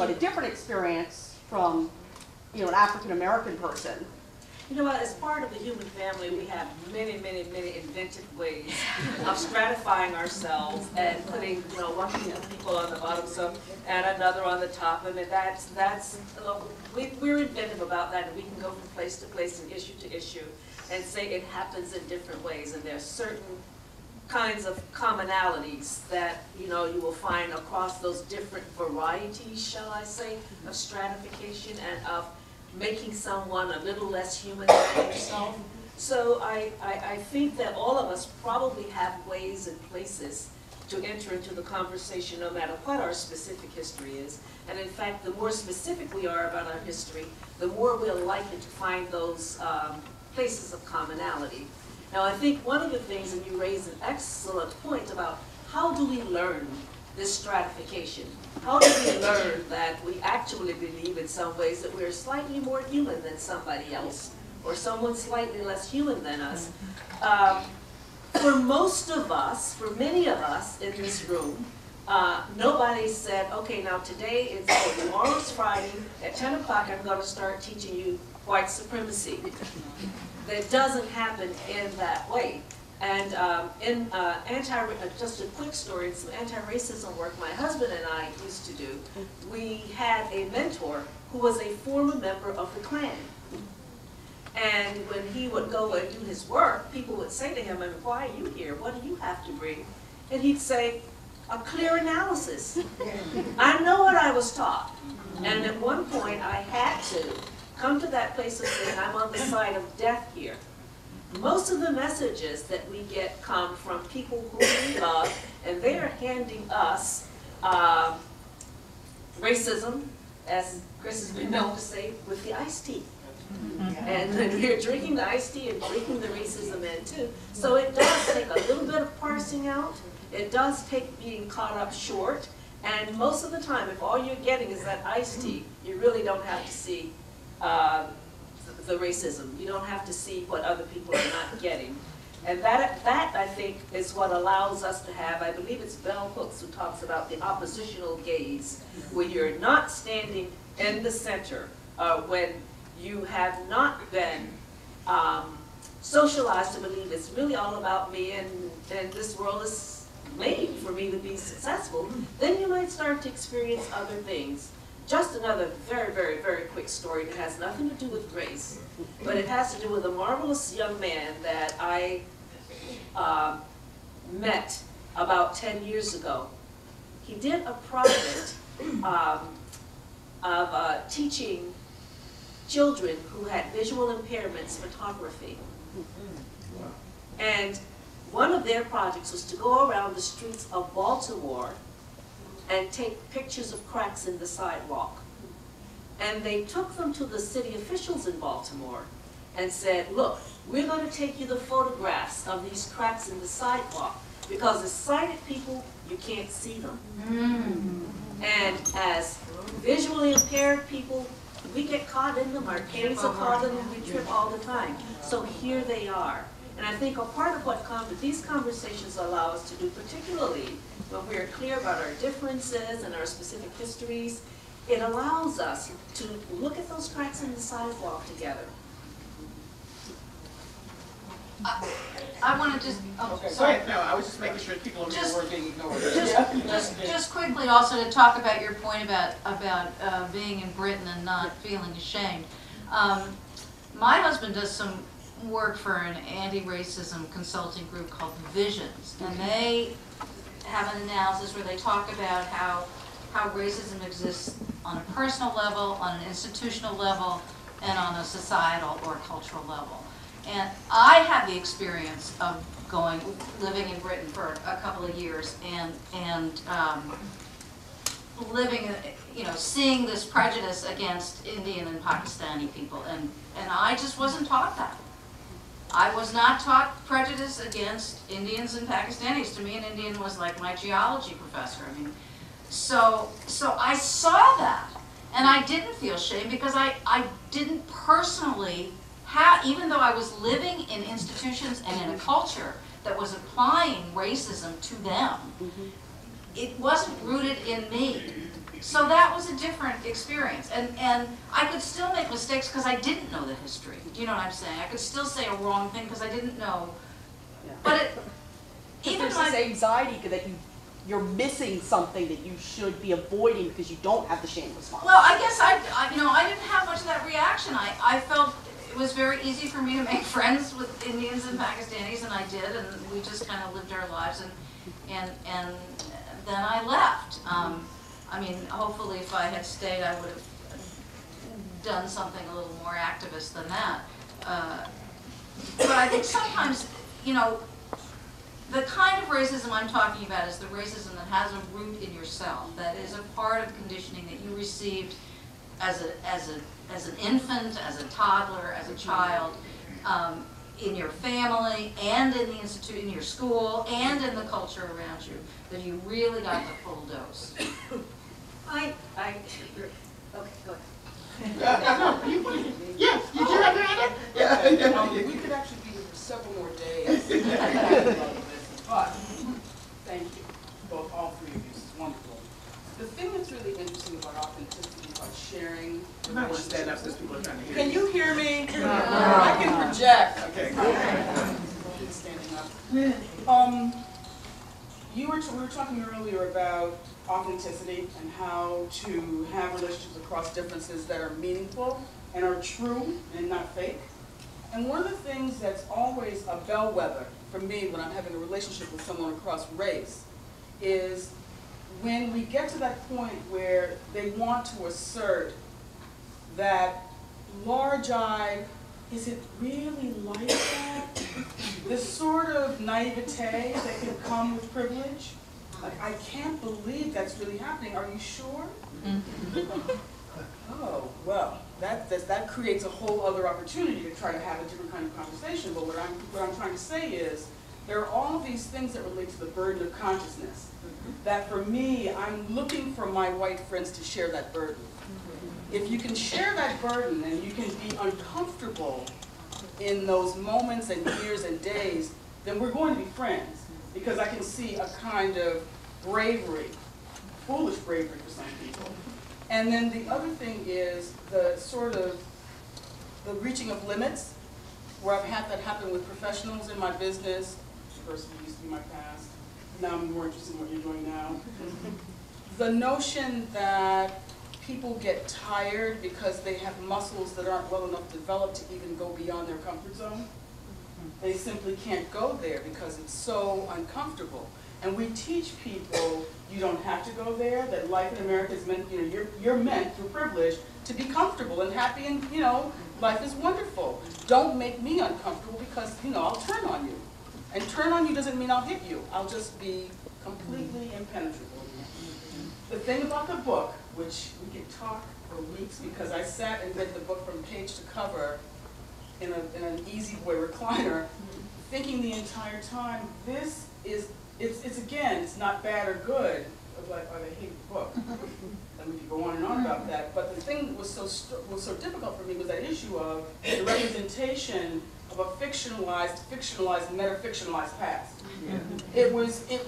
but a different experience from, you know, an African American person. You know what, as part of the human family, we have many, many, many inventive ways of stratifying ourselves and putting, you know, one group of people on the bottom and another on the top. I mean, we're inventive about that, and we can go from place to place and issue to issue and say it happens in different ways, and there's certain kinds of commonalities that, you know, you will find across those different varieties, shall I say, of stratification and of making someone a little less human than yourself. So I think that all of us probably have ways and places to enter into the conversation no matter what our specific history is. And in fact, the more specific we are about our history, the more we're likely to find those places of commonality. Now I think one of the things, and you raised an excellent point about how do we learn this stratification? How do we learn that we actually believe in some ways that we're slightly more human than somebody else, or someone slightly less human than us? For most of us, for many of us in this room, nobody said, okay, now today is, tomorrow's Friday, at 10 o'clock I'm going to start teaching you white supremacy. That doesn't happen in that way. And just a quick story, in some anti-racism work my husband and I used to do, we had a mentor who was a former member of the Klan. And when he would go and do his work, people would say to him, why are you here? What do you have to bring? And he'd say, a clear analysis. I know what I was taught. And at one point I had to come to that place of saying, I'm on the side of death here. Most of the messages that we get come from people who we love, and they are handing us racism, as Chris has been known to say, with the iced tea. And then we're drinking the iced tea and drinking the racism in too. So it does take a little bit of parsing out. It does take being caught up short. And most of the time, if all you're getting is that iced tea, you really don't have to see the racism. You don't have to see what other people are not getting. And that I think, is what allows us to have, I believe it's Bell Hooks who talks about the oppositional gaze, where you're not standing in the center, when you have not been socialized to believe it's really all about me and this world is made for me to be successful, then you might start to experience other things. Just another very, very, very quick story that has nothing to do with race, but it has to do with a marvelous young man that I met about 10 years ago. He did a project of teaching children who had visual impairments photography. And one of their projects was to go around the streets of Baltimore and take pictures of cracks in the sidewalk. And they took them to the city officials in Baltimore and said, look, we're going to take you the photographs of these cracks in the sidewalk, because as sighted people, you can't see them. And as visually impaired people, we get caught in them, our canes are caught in them, we trip all the time. So here they are. And I think a part of what these conversations allow us to do, particularly when we're clear about our differences and our specific histories, it allows us to look at those cracks in the sidewalk together. I want to just, Okay, sorry. no, I was just making sure people were being ignored. Just quickly also to talk about your point about being in Britain and not feeling ashamed. My husband does some work for an anti-racism consulting group called Visions, and they have an analysis where they talk about how racism exists on a personal level, on an institutional level, and on a societal or cultural level. And I had the experience of living in Britain for a couple of years and living, seeing this prejudice against Indian and Pakistani people, and I just wasn't taught that. I was not taught prejudice against Indians and Pakistanis. To me, an Indian was like my geology professor. I mean, so I saw that, and I didn't feel shame because I didn't personally have, even though I was living in institutions and in a culture that was applying racism to them, it wasn't rooted in me. So that was a different experience, and I could still make mistakes because I didn't know the history. Do you know what I'm saying? I could still say a wrong thing because I didn't know. Yeah. But it, Because even there's this my, anxiety that you're missing something that you should be avoiding because you don't have the shame response. well, I guess I didn't have much of that reaction. I felt it was very easy for me to make friends with Indians and Pakistanis, and I did, and we just kind of lived our lives, and then I left. I mean, hopefully if I had stayed, I would have done something a little more activist than that. But I think sometimes, you know, the kind of racism I'm talking about is the racism that has a root in yourself, that is a part of conditioning that you received as an infant, as a toddler, as a child, in your family, and in the institute, in your school, and in the culture around you, that you really got the full dose. Okay, go ahead. No, you do have your hand up? Yeah. We could actually be here for several more days. But, thank you, both, all three of you, this is wonderful. The thing that's really interesting about authenticity, about sharing. You might want to stand up since people are trying to hear you. Can you hear me? I can project. Okay, good. Standing up. We were talking earlier about authenticity and how to have relationships across differences that are meaningful and are true and not fake. And one of the things that's always a bellwether for me when I'm having a relationship with someone across race is when we get to that point where they want to assert that large-eyed, is it really like that? This sort of naivete that can come with privilege. Like, I can't believe that's really happening. Are you sure? Oh, well, that creates a whole other opportunity to try to have a different kind of conversation. But what I'm trying to say is, there are all these things that relate to the burden of consciousness. That for me, I'm looking for my white friends to share that burden. If you can share that burden and you can be uncomfortable in those moments and years and days, then we're going to be friends. Because I can see a kind of bravery, foolish bravery for some people. And then the other thing is the sort of the reaching of limits, where I've had that happen with professionals in my business. Diversity used to be my past. Now I'm more interested in what you're doing now. The notion that people get tired because they have muscles that aren't well enough developed to even go beyond their comfort zone. They simply can't go there because it's so uncomfortable. And we teach people you don't have to go there, that life in America is meant, you're meant through privilege to be comfortable and happy, and life is wonderful. Don't make me uncomfortable because I'll turn on you. And turn on you doesn't mean I'll hit you. I'll just be completely impenetrable. The thing about the book, which we could talk for weeks because I sat and read the book from page to cover in an easy boy recliner, thinking the entire time, this is, it's not bad or good, like, I hate the book. And we could go on and on about that. But the thing that was so difficult for me was that issue of the representation of a fictionalized, meta-fictionalized past. Yeah.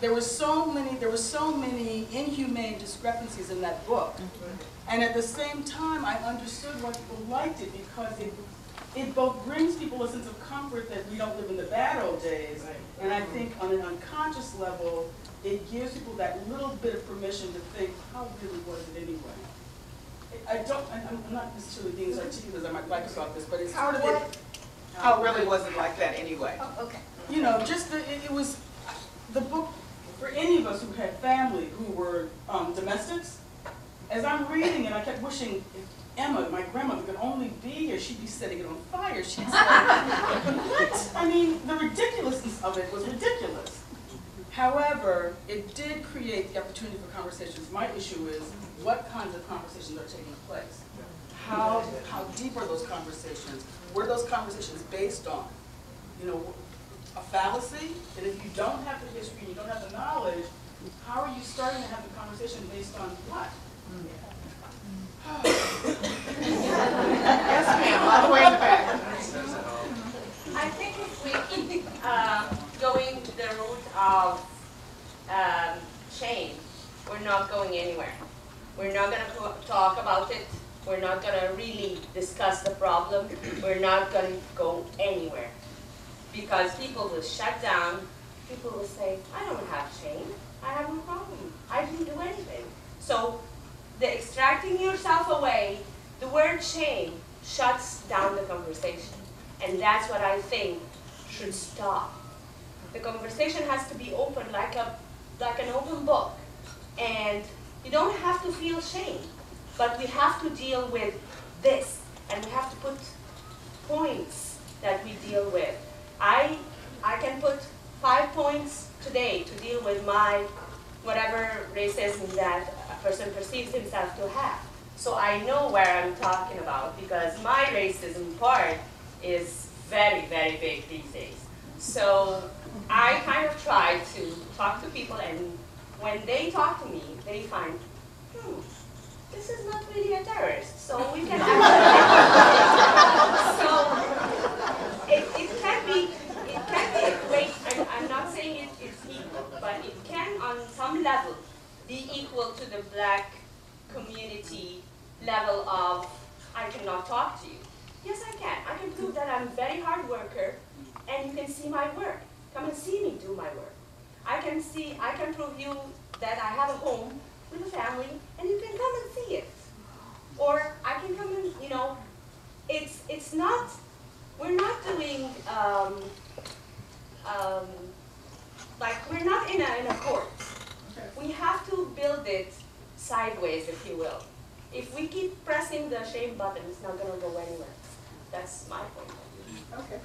There were so many inhumane discrepancies in that book. And at the same time, I understood why people liked it because it both brings people a sense of comfort that we don't live in the bad old days, and I think on an unconscious level, it gives people that little bit of permission to think, how really was it anyway? I'm not necessarily being as articulate as I might like about this, but it's sort of it. How really was it like that anyway? Oh, okay. It was the book for any of us who had family who were domestics. As I'm reading it, I kept wishing if Emma, my grandmother, could only be here, she'd be setting it on fire. She'd say, what? I mean, the ridiculousness of it was ridiculous. However, it did create the opportunity for conversations. My issue is, what kinds of conversations are taking place? How deep are those conversations? What are those conversations based on? A fallacy? And if you don't have the history, you don't have the knowledge, how are you starting to have the conversation based on what? Yes, ma'am, all the way in the back. I think if we keep going to the route of shame, we're not going anywhere. We're not talk about it. We're not gonna really discuss the problem. We're not gonna go anywhere. Because people will shut down. People will say, I don't have shame. I have no problem. I didn't do anything. So the extracting yourself away, the word shame shuts down the conversation. And that's what I think should stop. The conversation has to be open like an open book. And you don't have to feel shame, but we have to deal with this. And we have to put points that we deal with. I can put 5 points today to deal with my whatever racism that a person perceives himself to have. So I know where I'm talking about because my racism part is very, very big these days. So I kind of try to talk to people, and when they talk to me, they find, this is not really a terrorist, so we can actually. So it can be a great, I'm not saying it's equal, but it can on some level be equal to the Black community level of, I cannot talk to you. Yes, I can. I can prove that I'm a very hard worker, and you can see my work. Come and see me do my work. I can prove you that I have a home with a family, and you can come and see it. Or I can come and, it's not, we're not doing, like we're not in a court. We have to build it sideways, if you will. If we keep pressing the shame button, it's not going to go anywhere. That's my point of view. Okay.